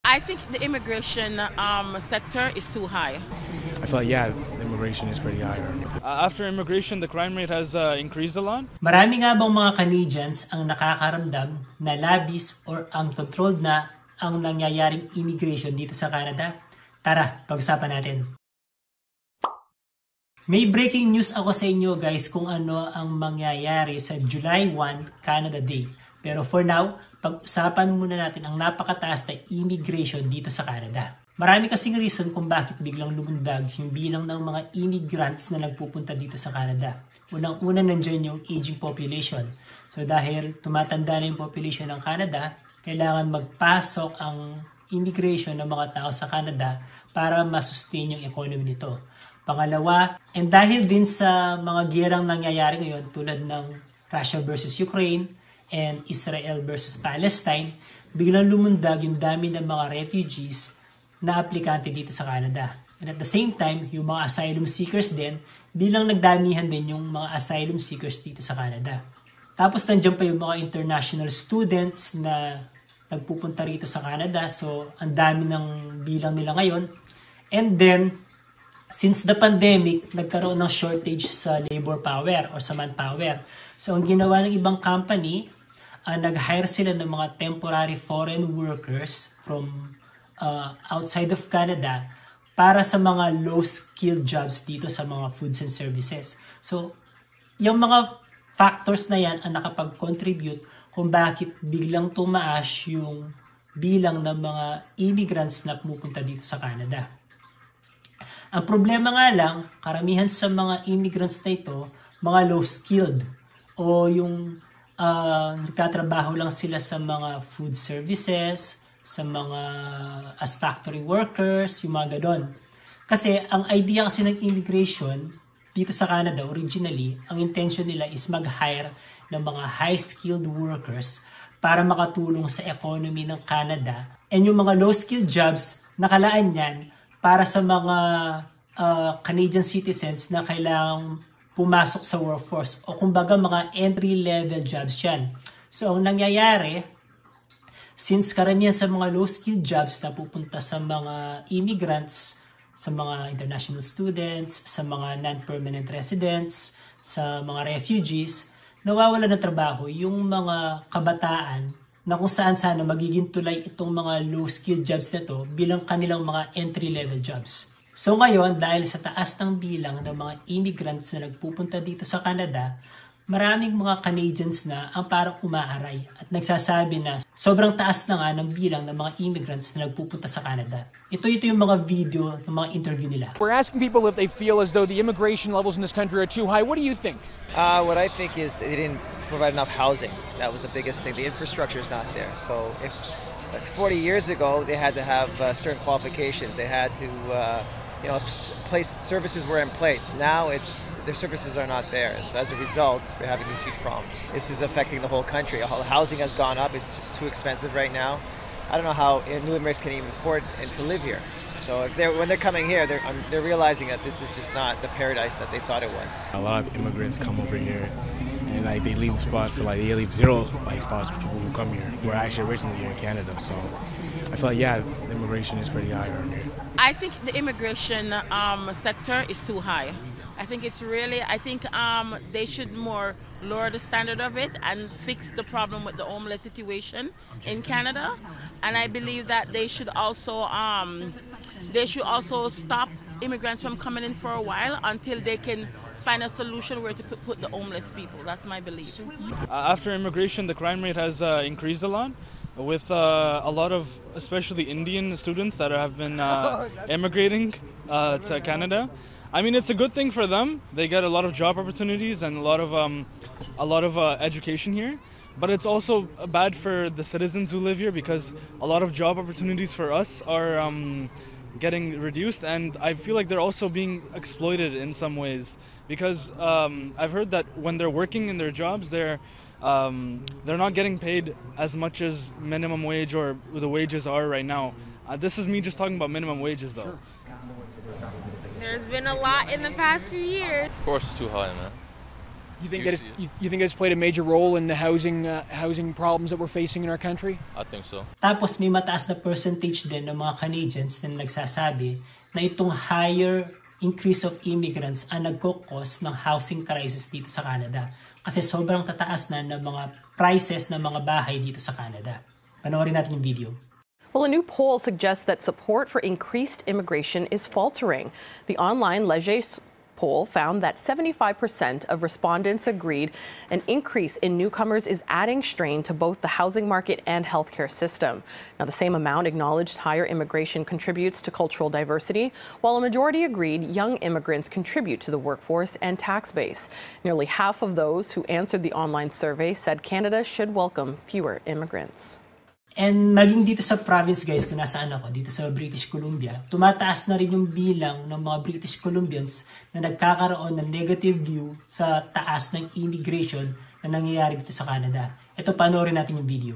I think the immigration sector is too high. I feel like, yeah, the immigration is pretty high. After immigration, the crime rate has increased a lot. Marami nga bang mga Canadians ang nakakaramdam na labis or uncontrolled na ang nangyayaring immigration dito sa Canada? Tara, pag-usapan natin. May breaking news ako sa inyo guys kung ano ang mangyayari sa July 1 Canada Day. Pero for now, pag-usapan muna natin ang napakataas na immigration dito sa Canada. Marami kasing reason kung bakit biglang lumundag yung bilang ng mga immigrants na nagpupunta dito sa Canada. Unang-una nandyan yung aging population. So dahil tumatanda na yung population ng Canada, kailangan magpasok ang immigration ng mga tao sa Canada para masustain yung economy nito. Pangalawa, and dahil din sa mga gerang nangyayari ngayon tulad ng Russia versus Ukraine and Israel versus Palestine, biglang lumundag yung dami ng mga refugees na aplikante dito sa Canada. And at the same time, yung mga asylum seekers din, bilang nagdamihan din yung mga asylum seekers dito sa Canada. Tapos nandiyan pa yung mga international students na nagpupunta rito sa Canada. So, ang dami ng bilang nila ngayon. And then, since the pandemic, nagkaroon ng shortage sa labor power or sa manpower. So, ang ginawa ng ibang company, nag-hire sila ng mga temporary foreign workers from outside of Canada para sa mga low-skilled jobs dito sa mga foods and services. So, yung mga factors na yan ang nakapag-contribute kung bakit biglang tumaas yung bilang ng mga immigrants na pumupunta dito sa Canada. Ang problema nga lang, karamihan sa mga immigrants na ito, mga low-skilled o yung nagtatrabaho lang sila sa mga food services, sa mga as factory workers, yung mga gadon. Kasi ang idea kasi ng immigration dito sa Canada originally, ang intention nila is mag-hire ng mga high-skilled workers para makatulong sa economy ng Canada. And yung mga low-skilled jobs, nakalaan yan para sa mga Canadian citizens na kailangang pumasok sa workforce o kumbaga mga entry-level jobs yan. So ang nangyayari, since karamihan sa mga low-skilled jobs na pupunta sa mga immigrants, sa mga international students, sa mga non-permanent residents, sa mga refugees, nawawala ng trabaho yung mga kabataan na kung saan-sana magiging tulay itong mga low-skilled jobs na to bilang kanilang mga entry-level jobs. So ngayon, dahil sa taas ng bilang ng mga immigrants na nagpupunta dito sa Canada, maraming mga Canadians na ang parang umaaray at nagsasabi na sobrang taas na nga ng bilang ng mga immigrants na nagpupunta sa Canada. Ito yung mga video ng mga interview nila. We're asking people if they feel as though the immigration levels in this country are too high. What do you think? What I think is they didn't provide enough housing. That was the biggest thing. The infrastructure is not there. So if like 40 years ago, they had to have certain qualifications. They had to place services were in place. Now their services are not there. So as a result, we're having these huge problems. This is affecting the whole country. Housing has gone up. It's just too expensive right now. I don't know how new immigrants can even afford to live here. So when they're coming here, they're realizing that this is just not the paradise that they thought it was. A lot of immigrants come over here and they leave spots for they leave zero spots for people who come here who are actually originally here in Canada. So I feel like, yeah, the immigration is pretty high around here. I think the immigration sector is too high. I think they should more lower the standard of it and fix the problem with the homeless situation in Canada. And I believe that they should also stop immigrants from coming in for a while until they can find a solution where to put the homeless people. That's my belief. After immigration, the crime rate has increased a lot, with a lot of especially Indian students that have been immigrating to Canada. I mean, it's a good thing for them. They get a lot of job opportunities and a lot of education here. But it's also bad for the citizens who live here because a lot of job opportunities for us are getting reduced, and I feel like they're also being exploited in some ways because I've heard that when they're working in their jobs, they're not getting paid as much as minimum wage or the wages are right now. This is me just talking about minimum wages though. There's been a lot in the past few years. Of course it's too high, man. You think it's played a major role in the housing problems that we're facing in our country? I think so. Tapos may mataas na percentage din ng mga Canadians na nagsasabi na itong higher increase of immigrants ang nagkukos ng housing crisis dito sa Canada. Kasi sobrang tataas na ng mga prices ng mga bahay dito sa Canada. Panoorin natin yung video. Well, a new poll suggests that support for increased immigration is faltering. The online Leger poll found that 75% of respondents agreed an increase in newcomers is adding strain to both the housing market and healthcare system. Now, the same amount acknowledged higher immigration contributes to cultural diversity, while a majority agreed young immigrants contribute to the workforce and tax base. Nearly half of those who answered the online survey said Canada should welcome fewer immigrants. And maging dito sa province guys, kung nasaan ako, dito sa British Columbia, tumataas na rin yung bilang ng mga British Columbians na nagkakaroon ng negative view sa taas ng immigration na nangyayari dito sa Canada. Ito, panoorin natin yung video.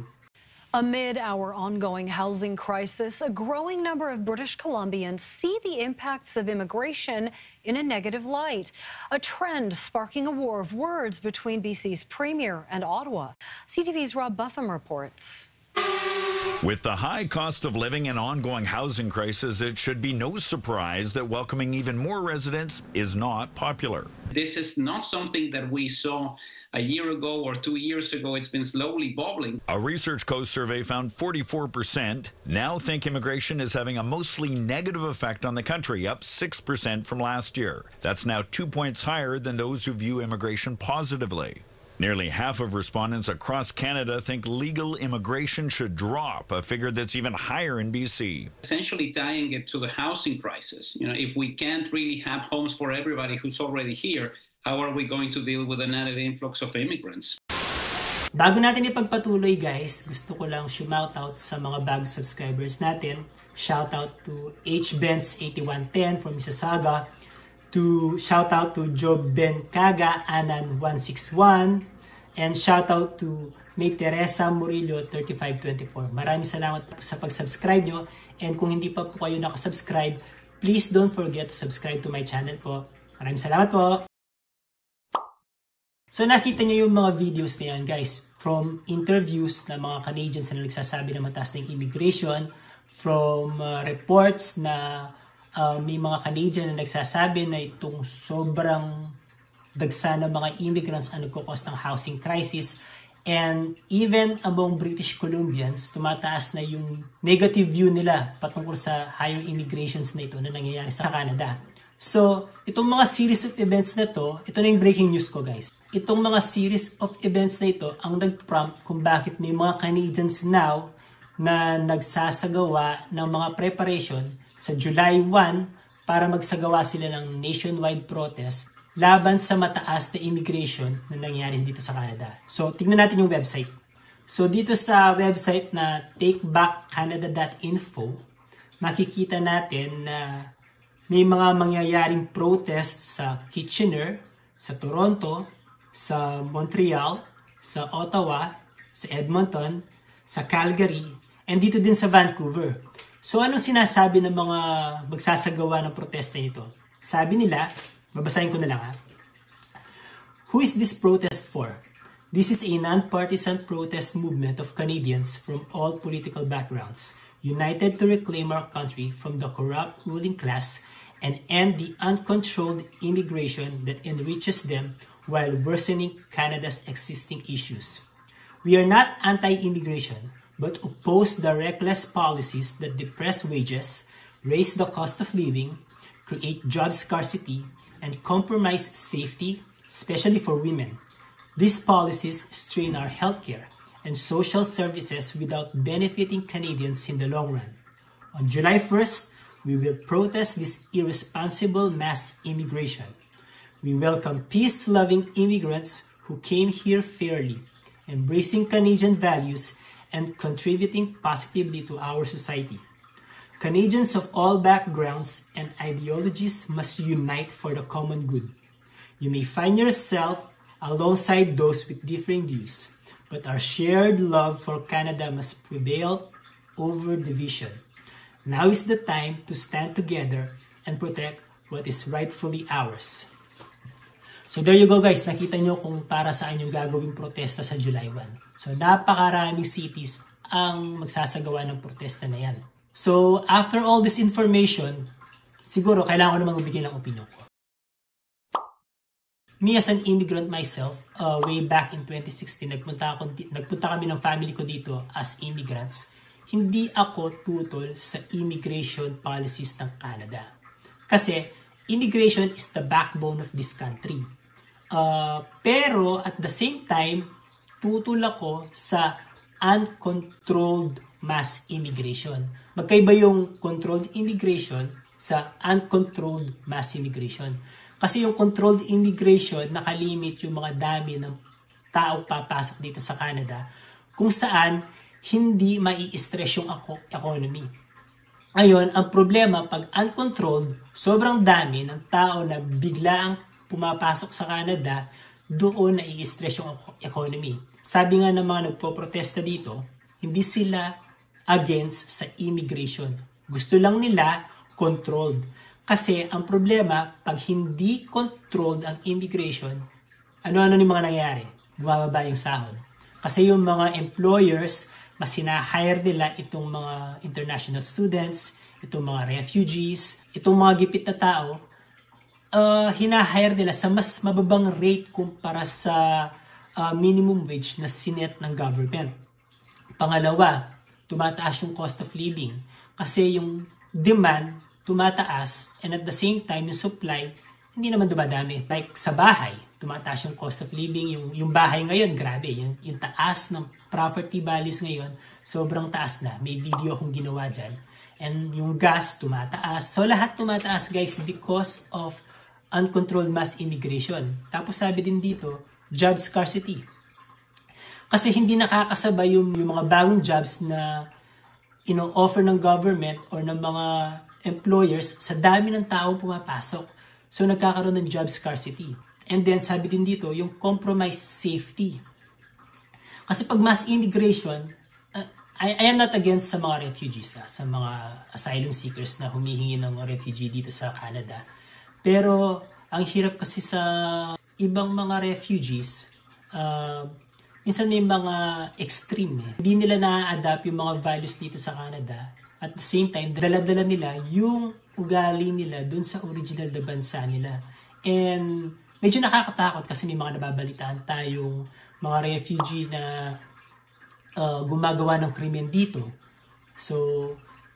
Amid our ongoing housing crisis, a growing number of British Columbians see the impacts of immigration in a negative light, a trend sparking a war of words between BC's Premier and Ottawa. CTV's Rob Buffum reports. With the high cost of living and ongoing housing crisis, it should be no surprise that welcoming even more residents is not popular. This is not something that we saw a year ago or 2 years ago. It's been slowly bubbling. A Research Coast survey found 44% now think immigration is having a mostly negative effect on the country, up 6% from last year. That's now 2 points higher than those who view immigration positively. Nearly half of respondents across Canada think legal immigration should drop, a figure that's even higher in BC. Essentially tying it to the housing crisis. You know, if we can't really have homes for everybody who's already here, how are we going to deal with an added influx of immigrants? Bago natin ipagpatuloy guys, gusto ko lang shout-out sa mga bagong subscribers natin. Shoutout to HBenz8110 from Mississauga. Shout-out to Job Ben Kaga, Anan161, and shout-out to May Teresa Murillo 3524. Maraming salamat po sa pag-subscribe nyo, and kung hindi pa po kayo nakasubscribe, please don't forget to subscribe to my channel po. Maraming salamat po! So nakita nyo yung mga videos na yan guys, from interviews ng mga Canadians na nagsasabi na mataas ng immigration, from reports na may mga Canadian na nagsasabi na itong sobrang dagsa ng mga immigrants ang nagkukos ng housing crisis, and even among British Columbians, tumataas na yung negative view nila patungkol sa higher immigrations na ito na nangyayari sa Canada. So, itong mga series of events na ito na yung breaking news ko guys. Itong mga series of events na ito ang nag-prompt kung bakit may mga Canadians now na nagsasagawa ng mga preparation sa July 1 para magsagawa sila ng nationwide protest laban sa mataas na immigration na nangyari dito sa Canada. So, tingnan natin yung website. So, dito sa website na takebackcanada.info, makikita natin na may mga mangyayaring protest sa Kitchener, sa Toronto, sa Montreal, sa Ottawa, sa Edmonton, sa Calgary, and dito din sa Vancouver. So, anong sinasabi ng mga magsasagawa ng protesta nito? Sabi nila, babasahin ko na lang ha. Who is this protest for? This is a non-partisan protest movement of Canadians from all political backgrounds, united to reclaim our country from the corrupt ruling class and end the uncontrolled immigration that enriches them while worsening Canada's existing issues. We are not anti-immigration, but oppose the reckless policies that depress wages, raise the cost of living, create job scarcity, and compromise safety, especially for women. These policies strain our healthcare and social services without benefiting Canadians in the long run. On July 1st, we will protest this irresponsible mass immigration. We welcome peace-loving immigrants who came here fairly, embracing Canadian values and contributing positively to our society. Canadians of all backgrounds and ideologies must unite for the common good. You may find yourself alongside those with differing views, but our shared love for Canada must prevail over division. Now is the time to stand together and protect what is rightfully ours. So there you go guys, nakita nyo kung para saan yung gagawing protesta sa July 1. So napakaraming cities ang magsasagawa ng protesta na yan. So after all this information, siguro kailangan ko namang magbigay ng opinion ko. Me as an immigrant myself, way back in 2016, nagpunta kami ng family ko dito as immigrants. Hindi ako tutol sa immigration policies ng Canada. Kasi immigration is the backbone of this country. Pero at the same time, tutol ako sa uncontrolled mass immigration. Magkaiba yung controlled immigration sa uncontrolled mass immigration. Kasi yung controlled immigration, nakalimit yung mga dami ng tao papasok dito sa Canada kung saan hindi mai-stress yung economy. Ngayon, ang problema pag uncontrolled, sobrang dami ng tao na biglaang pumapasok sa Canada, doon nai-stress yung economy. Sabi nga ng mga nagpo-protesta dito, hindi sila against sa immigration. Gusto lang nila controlled. Kasi ang problema, pag hindi controlled ang immigration, ano-ano yung mga nangyayari? Bumababa yung sahod. Kasi yung mga employers, mas hina-hire nila itong mga international students, itong mga refugees, itong mga gipit na tao, hina-hire nila sa mas mababang rate kumpara sa minimum wage na sinet ng government. Pangalawa, tumataas yung cost of living. Kasi yung demand tumataas and at the same time yung supply hindi naman dumadami. Like sa bahay, tumataas yung cost of living. Yung bahay ngayon, grabe. Yung taas ng property values ngayon, sobrang taas na. May video akong ginawa dyan. And yung gas, tumataas. So lahat tumataas guys because of uncontrolled mass immigration. Tapos sabi din dito, job scarcity. Kasi hindi nakakasabay yung mga bagong jobs na offer ng government or ng mga employers sa dami ng tao pumapasok. So nagkakaroon ng job scarcity. And then sabi din dito, yung compromised safety. Kasi pag mass immigration, I am not against sa mga refugees, sa mga asylum seekers na humihingi ng refugee dito sa Canada. Pero ang hirap kasi sa ibang mga refugees, minsan may mga extreme. Hindi nila na-adapt yung mga values dito sa Canada. At the same time, dala-dala nila yung ugali nila dun sa original na bansa nila. And medyo nakakatakot kasi may mga nababalitaan tayong mga refugee na gumagawa ng krimen dito. So,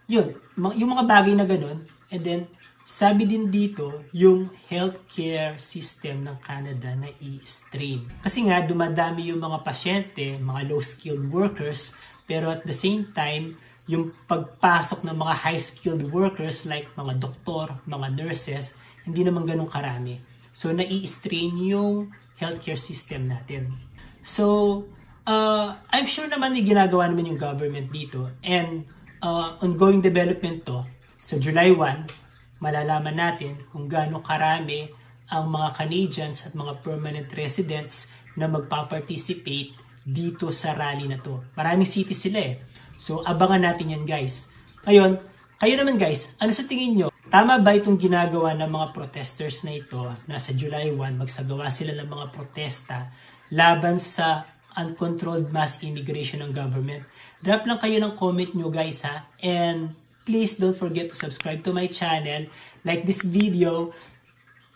yun. Yung mga bagay na ganun. And then, sabi din dito, yung healthcare system ng Canada na i-strain. Kasi nga, dumadami yung mga pasyente, mga low-skilled workers, pero at the same time, yung pagpasok ng mga high-skilled workers like mga doktor, mga nurses, hindi naman ganun karami. So, nai-strain yung healthcare system natin. So, I'm sure naman may ginagawa naman yung government dito. And ongoing development to, sa July 1, malalaman natin kung gaano karami ang mga Canadians at mga permanent residents na magpa-participate dito sa rally na to. Maraming cities sila eh. So, abangan natin yan guys. Ngayon, kayo naman guys, ano sa tingin nyo? Tama ba itong ginagawa ng mga protesters na ito na sa July 1, magsagawa sila ng mga protesta laban sa uncontrolled mass immigration ng government? Drop lang kayo ng comment nyo guys ha. And please don't forget to subscribe to my channel. Like this video.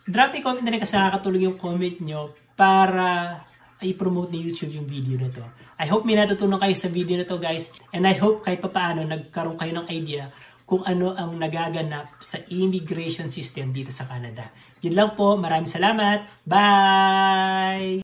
Drop a comment na rin kasi nakakatulong yung comment nyo para i-promote ni YouTube yung video na to. I hope may natutunan kayo sa video na to guys. And I hope kahit papaano nagkaroon kayo ng idea kung ano ang nagaganap sa immigration system dito sa Canada. Yun lang po. Maraming salamat. Bye!